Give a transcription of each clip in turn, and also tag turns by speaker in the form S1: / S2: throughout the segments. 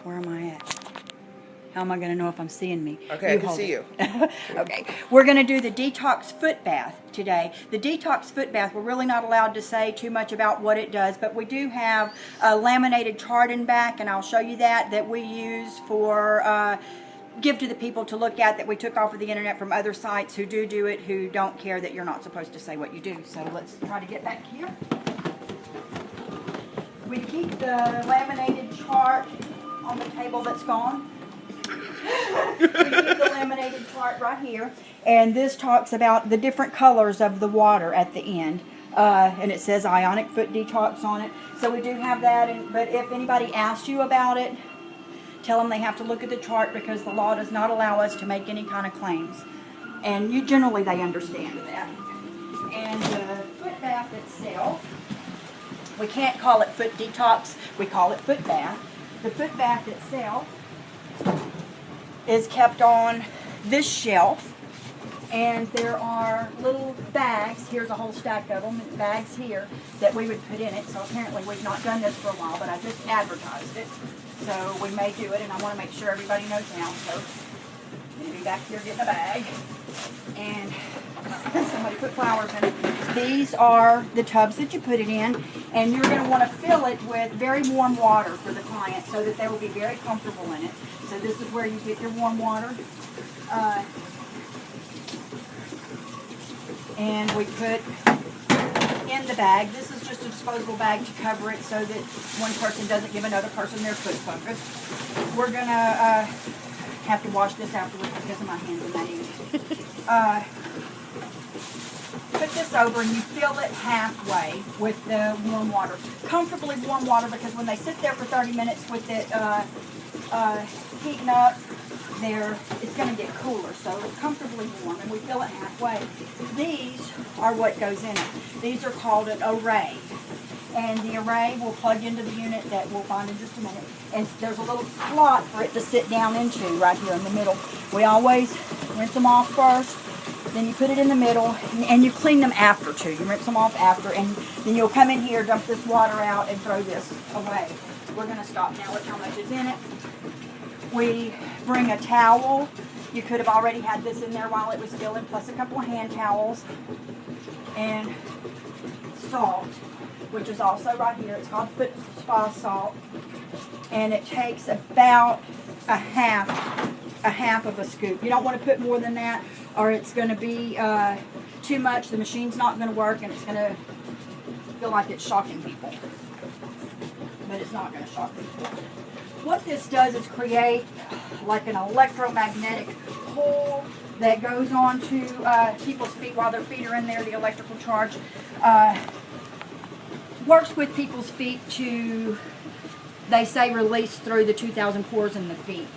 S1: Where am I at? How am I going to know if I'm seeing me?
S2: Okay, I can see you.
S1: Okay. We're going to do the detox foot bath today. The detox foot bath, we're really not allowed to say too much about what it does, but we do have a laminated chart in back, and I'll show you that we use for give to the people to look at, that we took off of the internet from other sites who do it, who don't care that you're not supposed to say what you do. So let's try to get back here. We keep the laminated chart on the table that's gone. We keep the laminated chart right here, and this talks about the different colors of the water at the end, and it says Ionic Foot Detox on it. So we do have that, but if anybody asks you about it, tell them they have to look at the chart, because the law does not allow us to make any kind of claims, and generally they understand that. And the foot bath itself, we can't call it foot detox, we call it foot bath. The foot bath itself is kept on this shelf, and there are little bags. Here's a whole stack of them, bags here, that we would put in it. So apparently we've not done this for a while, but I just advertised it, so we may do it, and I want to make sure everybody knows now. So I'm going to be back here getting a bag, and somebody put flowers in it. These are the tubs that you put it in, and you're going to want to fill it with very warm water for the client so that they will be very comfortable in it. So this is where you get your warm water. And we put in the bag. This is just a disposable bag to cover it so that one person doesn't give another person their foot fungus. We're going to have to wash this afterwards because of my hands in that ink. Put this over, and you fill it halfway with the warm water. Comfortably warm water, because when they sit there for 30 minutes with it heating up, it's going to get cooler. So it's comfortably warm, and we fill it halfway. These are what goes in it. These are called an array. And the array will plug into the unit that we'll find in just a minute. And there's a little slot for it to sit down into right here in the middle. We always rinse them off first. Then you put it in the middle, and you clean them after too. You rinse them off after, and then you'll come in here, dump this water out, and throw this away. We're going to stop now with how much is in it. We bring a towel. You could have already had this in there while it was still in, plus a couple of hand towels, and salt, which is also right here. It's called foot spa salt, and it takes about a half of a scoop. You don't want to put more than that, or it's going to be too much. The machine's not going to work, and it's going to feel like it's shocking people. But it's not going to shock people. What this does is create like an electromagnetic pull that goes on to people's feet while their feet are in there. The electrical charge works with people's feet to, they say, release through the 2,000 pores in the feet.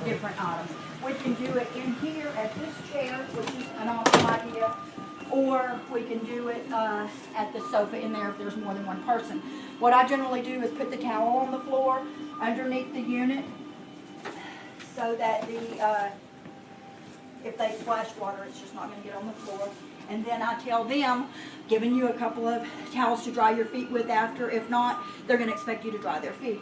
S1: Different items. We can do it in here at this chair, which is an awesome idea, or we can do it at the sofa in there if there's more than one person. What I generally do is put the towel on the floor underneath the unit so that if they splash water, it's just not going to get on the floor. And then I tell them, giving you a couple of towels to dry your feet with after. If not, they're going to expect you to dry their feet.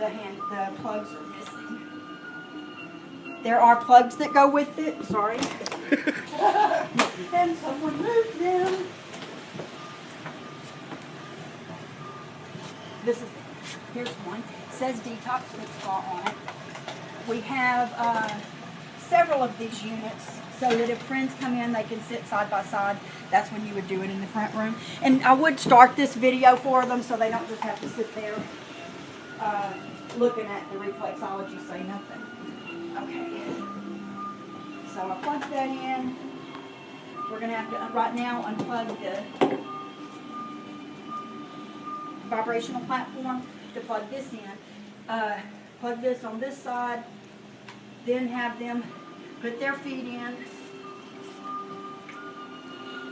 S1: The plugs are missing. There are plugs that go with it. Sorry. And someone moved them. Here's one. It says Detox Foot Spa on it. We have several of these units so that if friends come in, they can sit side by side. That's when you would do it in the front room. And I would start this video for them so they don't just have to sit there looking at the reflexology say nothing. Okay. So I plug that in. We're going to have to, right now, unplug the vibrational platform to plug this in. Plug this on this side, then have them put their feet in,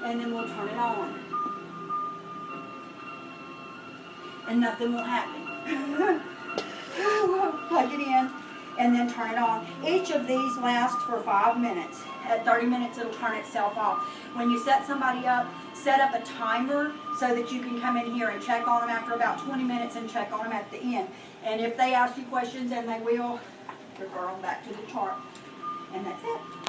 S1: and then we'll turn it on. And nothing will happen. Plug it in, and then turn it on. Each of these lasts for 5 minutes. At 30 minutes, it'll turn itself off. When you set somebody up, set up a timer so that you can come in here and check on them after about 20 minutes and check on them at the end. And if they ask you questions, and they will, refer them back to the chart. And that's it.